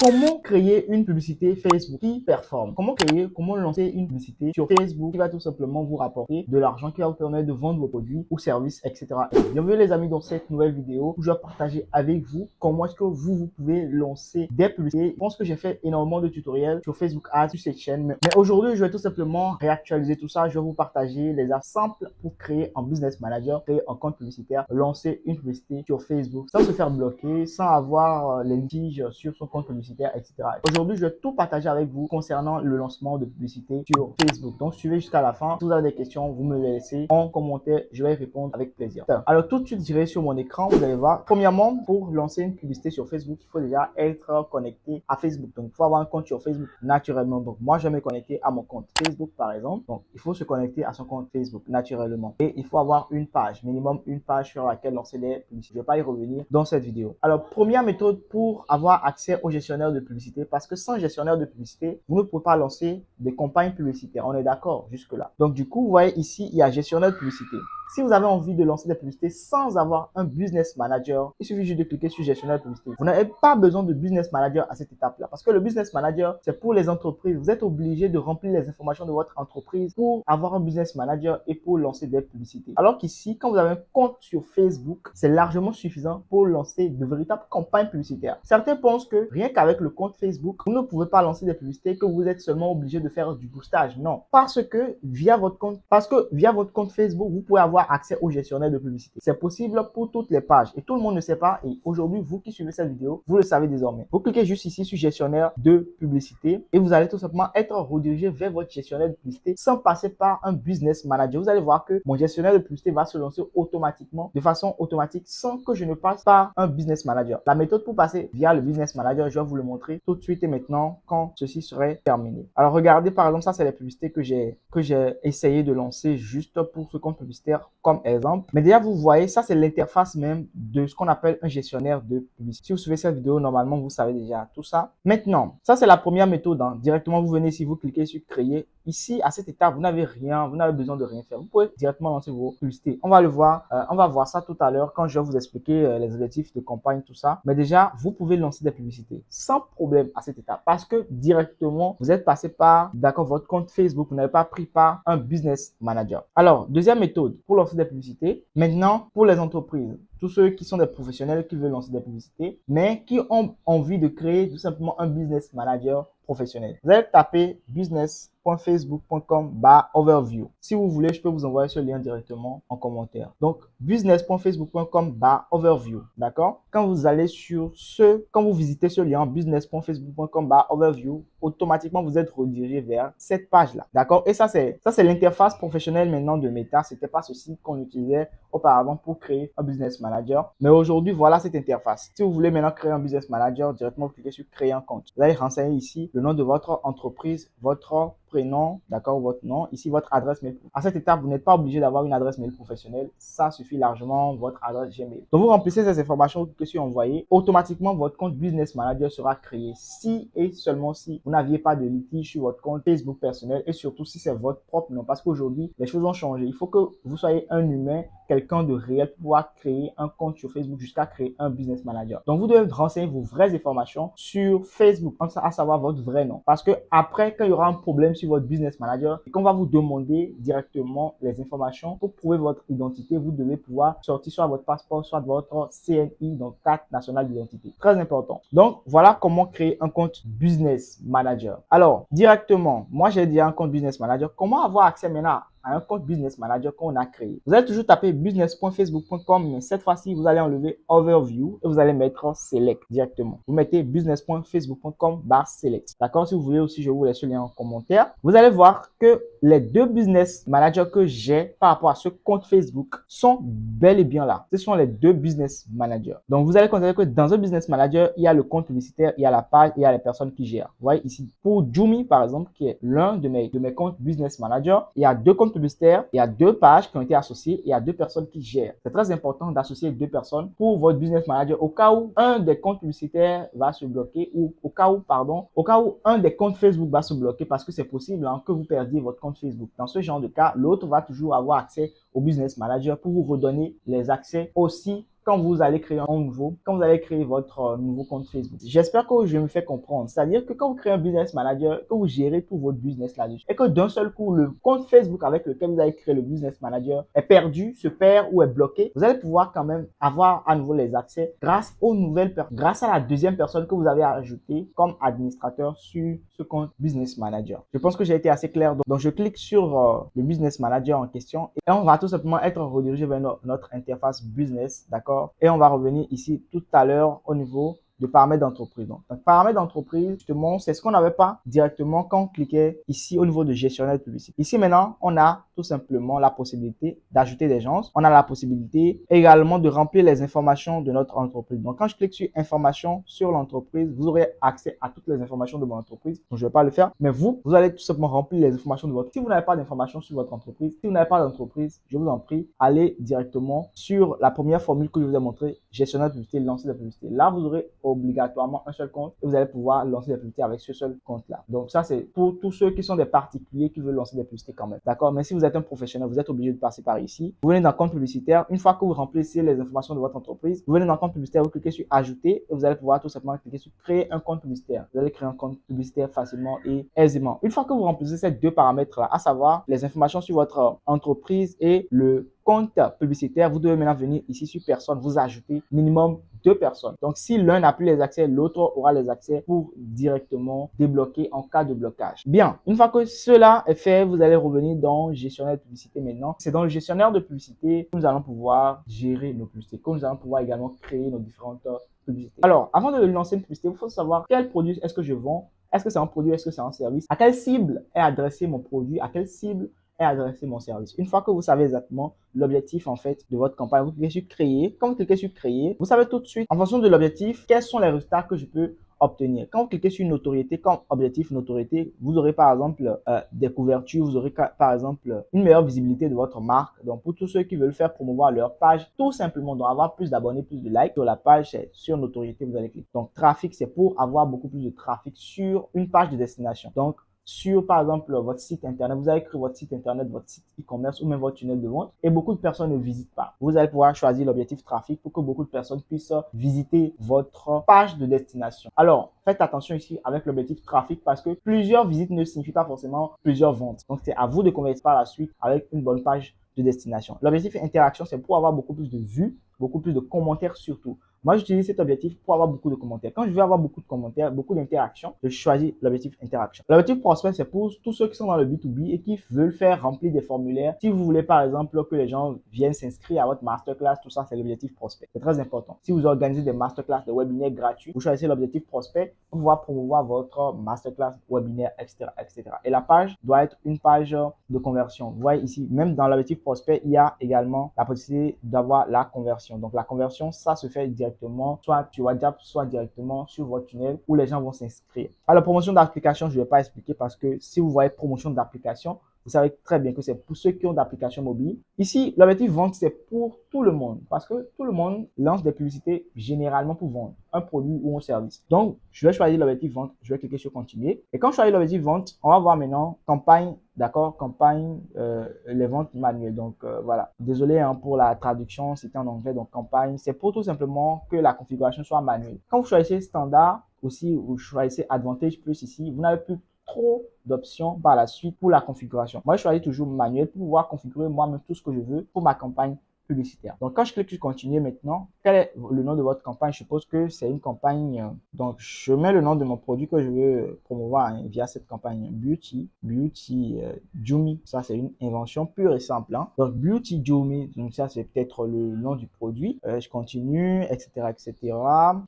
comment créer une publicité Facebook qui performe? Comment lancer une publicité sur Facebook qui va tout simplement vous rapporter de l'argent, qui va vous permettre de vendre vos produits ou services, etc. Bienvenue les amis dans cette nouvelle vidéo où je vais partager avec vous comment est-ce que vous pouvez lancer des publicités. Je pense que j'ai fait énormément de tutoriels sur Facebook Ads, sur cette chaîne, mais aujourd'hui je vais tout simplement réactualiser tout ça. Je vais vous partager les apps simples pour créer un business manager, créer un compte publicitaire, lancer une publicité sur Facebook sans se faire bloquer, sans avoir les litiges sur son compte publicitaire, etc. Aujourd'hui, je vais tout partager avec vous concernant le lancement de publicité sur Facebook. Donc, suivez jusqu'à la fin. Si vous avez des questions, vous me les laissez en commentaire. Je vais y répondre avec plaisir. Alors, tout de suite, j'irai sur mon écran. Vous allez voir. Premièrement, pour lancer une publicité sur Facebook, il faut déjà être connecté à Facebook. Donc, il faut avoir un compte sur Facebook naturellement. Donc, moi, je vais me connecter à mon compte Facebook, par exemple. Donc, il faut se connecter à son compte Facebook naturellement. Et il faut avoir une page, minimum une page sur laquelle lancer des publicités. Je ne vais pas y revenir dans cette vidéo. Alors, première méthode pour avoir accès au gestionnaire de publicité, parce que sans gestionnaire de publicité, vous ne pouvez pas lancer des campagnes publicitaires. On est d'accord jusque-là. Donc, du coup, vous voyez ici, il y a gestionnaire de publicité. Si vous avez envie de lancer des publicités sans avoir un business manager, il suffit juste de cliquer sur gestionnaire de publicité. Vous n'avez pas besoin de business manager à cette étape-là, parce que le business manager, c'est pour les entreprises. Vous êtes obligé de remplir les informations de votre entreprise pour avoir un business manager et pour lancer des publicités. Alors qu'ici, quand vous avez un compte sur Facebook, c'est largement suffisant pour lancer de véritables campagnes publicitaires. Certains pensent que rien qu'avec le compte Facebook, vous ne pouvez pas lancer des publicités, que vous êtes seulement obligé de faire du boostage. Non, parce que via votre compte Facebook, vous pouvez avoir accès au gestionnaire de publicité. C'est possible pour toutes les pages et tout le monde ne sait pas. Et aujourd'hui, vous qui suivez cette vidéo, vous le savez désormais. Vous cliquez juste ici sur gestionnaire de publicité et vous allez tout simplement être redirigé vers votre gestionnaire de publicité sans passer par un business manager. Vous allez voir que mon gestionnaire de publicité va se lancer automatiquement, de façon automatique, sans que je ne passe par un business manager. La méthode pour passer via le business manager, je vais vous le montrer tout de suite et maintenant quand ceci serait terminé. Alors regardez par exemple, ça c'est les publicités que j'ai essayé de lancer juste pour ce compte publicitaire comme exemple. Mais déjà vous voyez, ça c'est l'interface même de ce qu'on appelle un gestionnaire de publicité. Si vous suivez cette vidéo, normalement vous savez déjà tout ça. Maintenant, ça c'est la première méthode. Directement vous venez ici, vous cliquez sur créer. Ici, à cette étape, vous n'avez rien, vous n'avez besoin de rien faire. Vous pouvez directement lancer vos publicités. On va le voir, on va voir ça tout à l'heure quand je vais vous expliquer les objectifs de campagne, tout ça. Mais déjà, vous pouvez lancer des publicités sans problème à cette étape parce que directement, vous êtes passé par, d'accord, votre compte Facebook. Vous n'avez pas pris par un business manager. Alors, deuxième méthode pour lancer des publicités. Maintenant, pour les entreprises. Tous ceux qui sont des professionnels qui veulent lancer des publicités, mais qui ont envie de créer tout simplement un business manager professionnel. Vous allez taper business.facebook.com/overview. Si vous voulez, je peux vous envoyer ce lien directement en commentaire. Donc, business.facebook.com/overview. D'accord? Quand vous visitez ce lien, business.facebook.com/overview, automatiquement, vous êtes redirigé vers cette page-là. D'accord? Et ça, c'est l'interface professionnelle maintenant de Meta. C'était pas ceci qu'on utilisait auparavant pour créer un business manager. Mais aujourd'hui, voilà cette interface. Si vous voulez maintenant créer un business manager, directement, vous cliquez sur créer un compte. Vous allez renseigner ici le nom de votre entreprise, votre prénom, d'accord, votre nom, ici votre adresse mail. À cette étape, vous n'êtes pas obligé d'avoir une adresse mail professionnelle. Ça suffit largement, votre adresse Gmail. Donc, vous remplissez ces informations, vous cliquez sur envoyer. Automatiquement, votre compte business manager sera créé si et seulement si vous n'aviez pas de litige sur votre compte Facebook personnel et surtout si c'est votre propre nom. Parce qu'aujourd'hui, les choses ont changé. Il faut que vous soyez un humain, quelqu'un de réel pour pouvoir créer un compte sur Facebook jusqu'à créer un business manager. Donc, vous devez renseigner vos vraies informations sur Facebook, à savoir votre vrai nom. Parce que après, quand il y aura un problème sur votre business manager et qu'on va vous demander directement les informations pour prouver votre identité, vous devez pouvoir sortir soit votre passeport, soit votre CNI, donc carte nationale d'identité. Très important. Donc, voilà comment créer un compte business manager. Alors, directement, moi j'ai déjà un compte business manager. Comment avoir accès maintenant à un compte business manager qu'on a créé? Vous allez toujours taper business.facebook.com, mais cette fois-ci, vous allez enlever overview et vous allez mettre select directement. Vous mettez business.facebook.com/select. D'accord? Si vous voulez aussi, je vous laisse le lien en commentaire. Vous allez voir que les deux business managers que j'ai par rapport à ce compte Facebook sont bel et bien là. Ce sont les deux business managers. Donc, vous allez constater que dans un business manager, il y a le compte publicitaire, il y a la page, il y a les personnes qui gèrent. Vous voyez ici, pour Jumi, par exemple, qui est l'un de mes comptes business manager, il y a deux comptes publicitaires, il y a deux pages qui ont été associées, il y a deux personnes qui gèrent. C'est très important d'associer deux personnes pour votre business manager au cas où un des comptes publicitaires va se bloquer ou au cas où un des comptes Facebook va se bloquer parce que c'est possible que vous perdiez votre compte Facebook. Dans ce genre de cas, l'autre va toujours avoir accès au business manager pour vous redonner les accès aussi quand vous allez créer un nouveau, quand vous allez créer votre nouveau compte Facebook. J'espère que je me fais comprendre. C'est-à-dire que quand vous créez un business manager, que vous gérez tout votre business là-dessus et que d'un seul coup, le compte Facebook avec lequel vous avez créé le business manager est perdu, se perd ou est bloqué, vous allez pouvoir quand même avoir à nouveau les accès grâce aux nouvelles personnes, grâce à la deuxième personne que vous avez ajoutée comme administrateur sur ce compte business manager. Je pense que j'ai été assez clair. Donc je clique sur le business manager en question et on va tout simplement être redirigé vers notre interface business, d'accord? Et on va revenir ici tout à l'heure au niveau de paramètres d'entreprise. Donc, paramètres d'entreprise, justement, c'est ce qu'on n'avait pas directement quand on cliquait ici au niveau de gestionnaire de publicité. Ici, maintenant, on a tout simplement la possibilité d'ajouter des gens. On a la possibilité également de remplir les informations de notre entreprise. Donc, quand je clique sur informations sur l'entreprise, vous aurez accès à toutes les informations de mon entreprise. Donc, je ne vais pas le faire, mais vous allez tout simplement remplir les informations de votre. Si vous n'avez pas d'informations sur votre entreprise, si vous n'avez pas d'entreprise, je vous en prie, allez directement sur la première formule que je vous ai montrée, gestionnaire de publicité, lancer la publicité. Là, vous aurez obligatoirement un seul compte et vous allez pouvoir lancer des publicités avec ce seul compte-là. Donc ça, c'est pour tous ceux qui sont des particuliers qui veulent lancer des publicités quand même. D'accord? Mais si vous êtes un professionnel, vous êtes obligé de passer par ici. Vous venez dans le compte publicitaire. Une fois que vous remplissez les informations de votre entreprise, vous venez dans le compte publicitaire, vous cliquez sur ajouter et vous allez pouvoir tout simplement cliquer sur créer un compte publicitaire. Vous allez créer un compte publicitaire facilement et aisément. Une fois que vous remplissez ces deux paramètres-là, à savoir les informations sur votre entreprise et le compte publicitaire, vous devez maintenant venir ici sur personne, vous ajoutez minimum 2 personnes. Donc, si l'un n'a plus les accès, l'autre aura les accès pour directement débloquer en cas de blocage. Bien, une fois que cela est fait, vous allez revenir dans gestionnaire de publicité maintenant. C'est dans le gestionnaire de publicité que nous allons pouvoir gérer nos publicités, que nous allons pouvoir également créer nos différentes publicités. Alors, avant de lancer une publicité, il faut savoir quel produit est-ce que je vends. Est-ce que c'est un produit, est-ce que c'est un service? À quelle cible est adressé mon produit? À quelle cible est adressé mon service? Une fois que vous savez exactement l'objectif en fait de votre campagne, vous cliquez sur créer. Quand vous cliquez sur créer, vous savez tout de suite en fonction de l'objectif quels sont les résultats que je peux obtenir. Quand vous cliquez sur notoriété, comme objectif notoriété, vous aurez par exemple des couvertures, vous aurez par exemple une meilleure visibilité de votre marque. Donc pour tous ceux qui veulent faire promouvoir leur page, tout simplement, donc avoir plus d'abonnés, plus de likes sur la page, c'est sur notoriété, vous allez cliquer. Donc trafic, c'est pour avoir beaucoup plus de trafic sur une page de destination. Donc sur, par exemple, votre site internet, vous avez créé votre site internet, votre site e-commerce ou même votre tunnel de vente et beaucoup de personnes ne visitent pas. Vous allez pouvoir choisir l'objectif trafic pour que beaucoup de personnes puissent visiter votre page de destination. Alors, faites attention ici avec l'objectif trafic parce que plusieurs visites ne signifient pas forcément plusieurs ventes. Donc, c'est à vous de convertir par la suite avec une bonne page de destination. L'objectif interaction, c'est pour avoir beaucoup plus de vues, beaucoup plus de commentaires surtout. Moi, j'utilise cet objectif pour avoir beaucoup de commentaires. Quand je veux avoir beaucoup de commentaires, beaucoup d'interactions, je choisis l'objectif interaction. L'objectif prospect, c'est pour tous ceux qui sont dans le B2B et qui veulent faire remplir des formulaires. Si vous voulez, par exemple, que les gens viennent s'inscrire à votre masterclass, tout ça, c'est l'objectif prospect. C'est très important. Si vous organisez des masterclass, des webinaires gratuits, vous choisissez l'objectif prospect pour pouvoir promouvoir votre masterclass, webinaire, etc., etc. Et la page doit être une page de conversion. Vous voyez ici, même dans l'objectif prospect, il y a également la possibilité d'avoir la conversion. Donc, la conversion, ça se fait directement soit sur WhatsApp, soit directement sur votre tunnel où les gens vont s'inscrire. Alors, promotion d'application, je ne vais pas expliquer parce que si vous voyez promotion d'application, vous savez très bien que c'est pour ceux qui ont d'applications mobiles. Ici, l'objectif vente, c'est pour tout le monde parce que tout le monde lance des publicités généralement pour vendre un produit ou un service. Donc, je vais choisir l'objectif vente. Je vais cliquer sur continuer. Et quand je choisis l'objectif vente, on va voir maintenant campagne, d'accord, campagne, les ventes manuelles. Donc, voilà. Désolé hein, pour la traduction, c'était en anglais. Donc, campagne, c'est pour tout simplement que la configuration soit manuelle. Quand vous choisissez standard, aussi, vous choisissez Advantage Plus ici, vous n'avez plus trop d'options par la suite pour la configuration. Moi, je choisis toujours manuel pour pouvoir configurer moi-même tout ce que je veux pour ma campagne publicitaire. Donc, quand je clique sur continuer maintenant, quel est le nom de votre campagne? Je suppose que c'est une campagne. Donc, je mets le nom de mon produit que je veux promouvoir via cette campagne. Beauty Jumi. Ça, c'est une invention pure et simple. Hein. Donc, Beauty Jumi. Donc, ça, c'est peut-être le nom du produit. Je continue, etc., etc.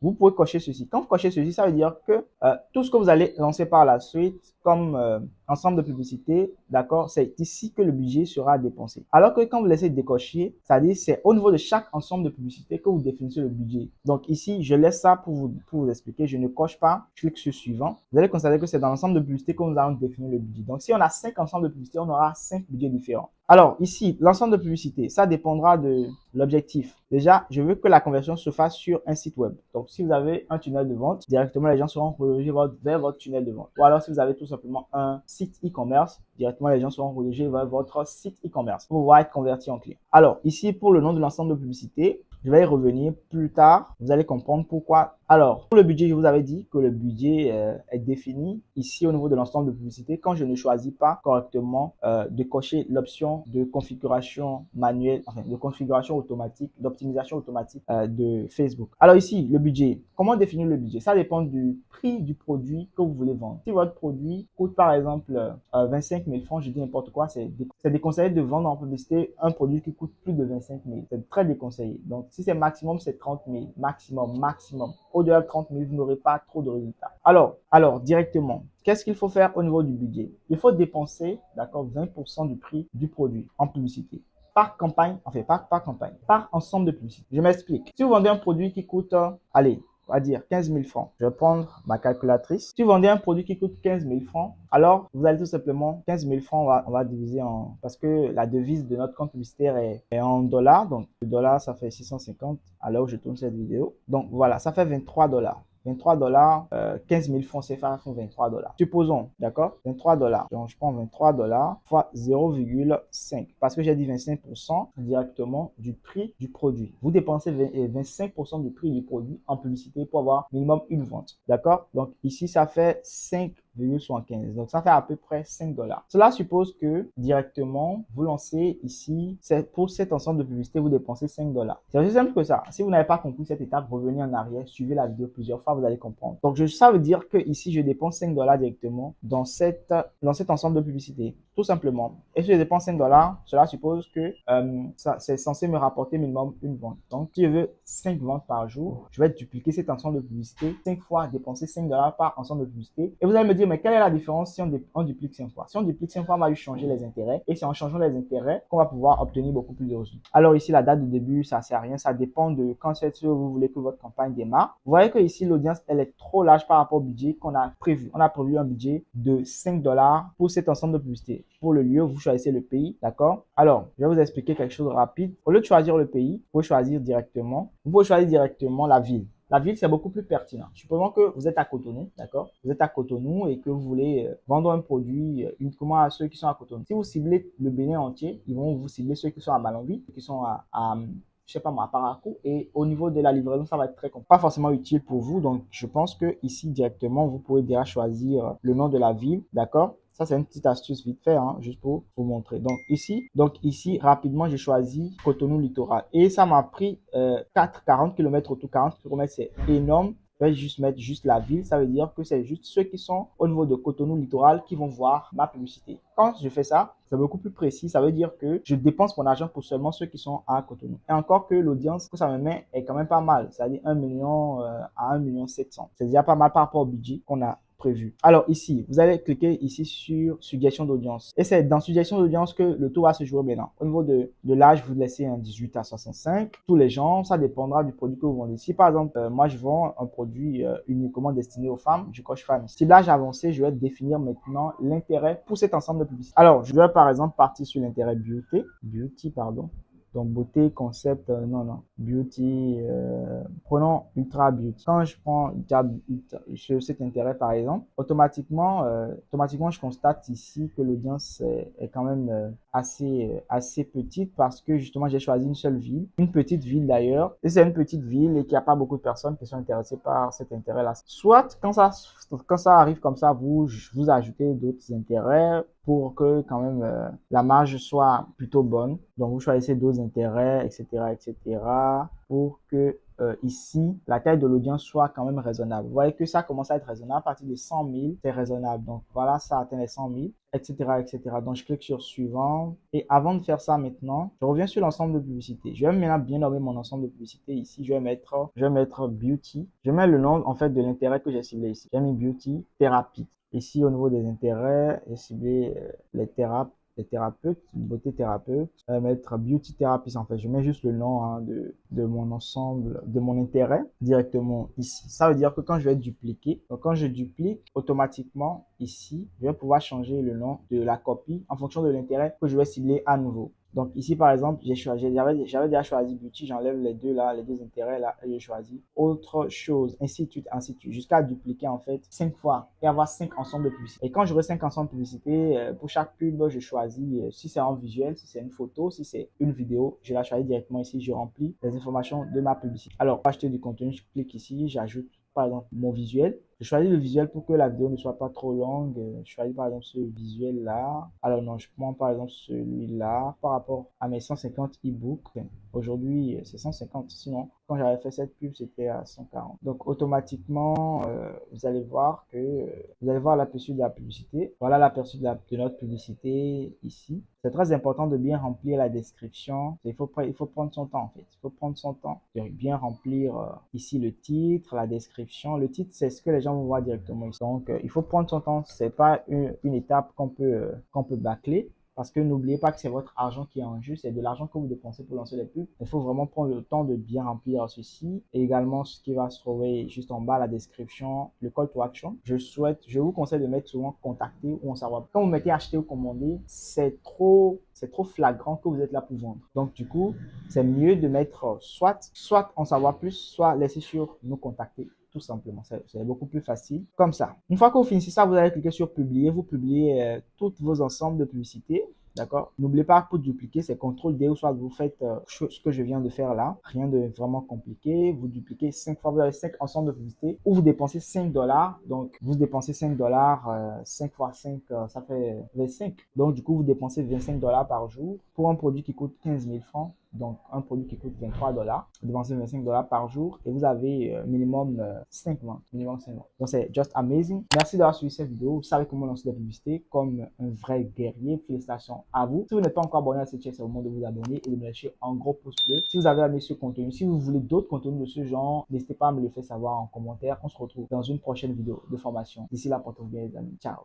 Vous pouvez cocher ceci. Quand vous cochez ceci, ça veut dire que tout ce que vous allez lancer par la suite, comme ensemble de publicité, d'accord, c'est ici que le budget sera dépensé. Alors que quand vous laissez décocher, c'est-à-dire c'est au niveau de chaque ensemble de publicité que vous définissez le budget. Donc ici, je laisse ça pour vous expliquer. Je ne coche pas, je clique sur suivant. Vous allez constater que c'est dans l'ensemble de publicité que nous allons définir le budget. Donc si on a 5 ensembles de publicité, on aura 5 budgets différents. Alors ici, l'ensemble de publicité, ça dépendra de l'objectif. Déjà, je veux que la conversion se fasse sur un site web. Donc si vous avez un tunnel de vente, directement les gens seront redirigés vers votre tunnel de vente. Ou alors si vous avez tout simplement un site e-commerce, directement les gens seront redirigés vers votre site e-commerce pour pouvoir être convertis en client. Alors ici, pour le nom de l'ensemble de publicité, Je vais y revenir plus tard. Vous allez comprendre pourquoi. Alors, pour le budget, je vous avais dit que le budget est défini ici au niveau de l'ensemble de publicité quand je ne choisis pas correctement de cocher l'option de configuration manuelle, enfin de configuration automatique, d'optimisation automatique de Facebook. Alors ici, le budget. Comment définir le budget? Ça dépend du prix du produit que vous voulez vendre. Si votre produit coûte par exemple 25 000 francs, je dis n'importe quoi, c'est déconseillé de vendre en publicité un produit qui coûte plus de 25 000. C'est très déconseillé. Donc, si c'est maximum, c'est 30 000. Maximum. Au-delà de 30 000, vous n'aurez pas trop de résultats. Alors, directement, qu'est-ce qu'il faut faire au niveau du budget? Il faut dépenser, d'accord, 20% du prix du produit en publicité. Par campagne, enfin, par campagne, par ensemble de publicités. Je m'explique. Si vous vendez un produit qui coûte, allez, on va dire 15 000 francs. Je vais prendre ma calculatrice. Si vous vendez un produit qui coûte 15 000 francs, alors vous allez tout simplement 15 000 francs, on va diviser en... Parce que la devise de notre compte publicitaire est en dollars. Donc, le dollar, ça fait 650 à l'heure où je tourne cette vidéo. Donc, voilà, ça fait 23 dollars. 23 dollars, 15 000 francs CFA font 23 dollars. Supposons, d'accord, 23 dollars. Donc, je prends 23 dollars fois 0,5 parce que j'ai dit 25% directement du prix du produit. Vous dépensez 25% du prix du produit en publicité pour avoir minimum une vente. D'accord? Donc, ici, ça fait 5,75. Donc, ça fait à peu près 5 dollars. Cela suppose que directement, vous lancez ici, pour cet ensemble de publicité, vous dépensez 5 dollars. C'est aussi simple que ça. Si vous n'avez pas compris cette étape, revenez en arrière, suivez la vidéo plusieurs fois, vous allez comprendre. Donc, ça veut dire que ici, je dépense 5 dollars directement dans cet ensemble de publicité. Tout simplement. Et si je dépense 5 dollars, cela suppose que c'est censé me rapporter minimum une vente. Donc, si je veux 5 ventes par jour, je vais dupliquer cet ensemble de publicité 5 fois, dépenser 5 dollars par ensemble de publicité. Et vous allez me dire, mais quelle est la différence si on duplique 5 fois? Si on duplique 5 fois, on va lui changer les intérêts. Et c'est en changeant les intérêts qu'on va pouvoir obtenir beaucoup plus de résultats. Alors ici, la date de début, ça ne sert à rien. Ça dépend de quand vous voulez que votre campagne démarre. Vous voyez que ici, l'audience, elle est trop large par rapport au budget qu'on a prévu. On a prévu un budget de 5 dollars pour cet ensemble de publicité. Pour le lieu, vous choisissez le pays, d'accord? Alors, je vais vous expliquer quelque chose de rapide. Au lieu de choisir le pays, vous pouvez choisir directement la ville. La ville, c'est beaucoup plus pertinent. Supposons que vous êtes à Cotonou, d'accord? Vous êtes à Cotonou et que vous voulez vendre un produit uniquement à ceux qui sont à Cotonou. Si vous ciblez le Bénin entier, ils vont vous cibler ceux qui sont à Malombi, qui sont je sais pas moi, à Parakou, et au niveau de la livraison, ça va être très compliqué. Pas forcément utile pour vous, donc je pense que ici directement, vous pouvez déjà choisir le nom de la ville, d'accord? Ça, c'est une petite astuce vite fait, hein, juste pour vous montrer. Donc ici, rapidement, j'ai choisi Cotonou Littoral. Et ça m'a pris 40 km autour. 40 km, c'est énorme. Je vais juste mettre la ville. Ça veut dire que c'est juste ceux qui sont au niveau de Cotonou Littoral qui vont voir ma publicité. Quand je fais ça, c'est beaucoup plus précis. Ça veut dire que je dépense mon argent pour seulement ceux qui sont à Cotonou. Et encore que l'audience que ça me met est quand même pas mal. C'est-à-dire 1 million à 1 million 700. C'est déjà pas mal par rapport au budget qu'on a prévu. Alors ici, vous allez cliquer ici sur suggestion d'audience. Et c'est dans suggestion d'audience que le tour va se jouer maintenant. Au niveau de l'âge, vous laissez un 18 à 65. Tous les gens, ça dépendra du produit que vous vendez. Si par exemple, moi je vends un produit uniquement destiné aux femmes, je coche femme. Ciblage avancé, je vais définir maintenant l'intérêt pour cet ensemble de publicité. Alors, je vais par exemple partir sur l'intérêt beauty, pardon. Donc, beauté, concept, beauty, prenons ultra beauty. Quand je prends cet intérêt, par exemple, automatiquement, je constate ici que l'audience est quand même assez petite parce que justement, j'ai choisi une seule ville, une petite ville d'ailleurs. Et c'est une petite ville et qu'il n'y a pas beaucoup de personnes qui sont intéressées par cet intérêt-là. Soit, quand ça arrive comme ça, vous ajoutez d'autres intérêts pour que quand même la marge soit plutôt bonne. Donc, vous choisissez d'autres intérêts, etc., pour que ici, la taille de l'audience soit quand même raisonnable. Vous voyez que ça commence à être raisonnable. À partir de 100 000, c'est raisonnable. Donc, voilà, ça atteint les 100 000, etc., Donc, je clique sur suivant. Et avant de faire ça maintenant, je reviens sur l'ensemble de publicité. Je vais maintenant bien nommer mon ensemble de publicité ici. Je vais mettre beauty. Je mets le nom, en fait, de l'intérêt que j'ai ciblé ici. J'ai mis beauty, thérapie. Ici, au niveau des intérêts, j'ai ciblé les thérapeutes, beauté thérapeute. Je vais mettre beauty therapist, en fait. Je mets juste le nom de mon ensemble, de mon intérêt directement ici. Ça veut dire que quand je vais dupliquer, donc quand je duplique, automatiquement ici, je vais pouvoir changer le nom de la copie en fonction de l'intérêt que je vais cibler à nouveau. Donc ici par exemple, j'avais déjà choisi beauty, j'enlève les deux là, les deux intérêts là, et je choisis autre chose, ainsi de suite, jusqu'à dupliquer en fait 5 fois et avoir 5 ensembles de publicités. Et quand j'aurai 5 ensembles de publicités, pour chaque pub, je choisis si c'est en visuel, si c'est une photo, si c'est une vidéo, je la choisis directement ici, je remplis les informations de ma publicité. Alors, pour acheter du contenu, je clique ici, j'ajoute par exemple mon visuel. Je choisis le visuel pour que la vidéo ne soit pas trop longue. Je choisis par exemple ce visuel là. Alors non, je prends par exemple celui-là par rapport à mes 150 e-books. Aujourd'hui, c'est 150. Sinon, quand j'avais fait cette pub, c'était à 140. Donc automatiquement, vous allez voir que vous allez voir l'aperçu de la publicité. Voilà l'aperçu de notre publicité ici. C'est très important de bien remplir la description. Il faut prendre son temps en fait. Il faut prendre son temps de bien remplir ici le titre, la description. Le titre, c'est ce que les gens vont voir directement ici. Donc, il faut prendre son temps. C'est pas une étape qu'on peut bâcler. Parce que n'oubliez pas que c'est votre argent qui est en jeu, c'est de l'argent que vous dépensez pour lancer les pubs. Il faut vraiment prendre le temps de bien remplir ceci. Et également, ce qui va se trouver juste en bas, la description, le call to action. Je vous conseille de mettre souvent contacter ou en savoir. Quand vous mettez acheter ou commander, c'est trop flagrant que vous êtes là pour vendre. Donc, du coup, c'est mieux de mettre soit en savoir plus, soit laisser sur nous contacter. Tout simplement, c'est beaucoup plus facile comme ça. Une fois que vous finissez ça, vous allez cliquer sur publier. Vous publiez tous vos ensembles de publicités. D'accord. N'oubliez pas, pour dupliquer, c'est CTRL-D ou soit vous faites ce que je viens de faire là. Rien de vraiment compliqué. Vous dupliquez 5 fois, vous avez 5 ensembles de publicités où vous dépensez 5 dollars. Donc, vous dépensez 5 dollars, 5 fois 5, ça fait 25. Donc, du coup, vous dépensez 25 dollars par jour pour un produit qui coûte 15 000 francs. Donc, un produit qui coûte 23 dollars, vous dépensez 25 dollars par jour et vous avez minimum 5 ventes. Minimum 5 ventes. Donc, c'est just amazing. Merci d'avoir suivi cette vidéo. Vous savez comment lancer des publicités comme un vrai guerrier. Félicitations à vous. Si vous n'êtes pas encore abonné à cette chaîne, c'est le moment de vous abonner et de me lâcher un gros pouce bleu. Si vous avez aimé ce contenu, si vous voulez d'autres contenus de ce genre, n'hésitez pas à me le faire savoir en commentaire. On se retrouve dans une prochaine vidéo de formation. D'ici là, portez-vous bien les amis. Ciao.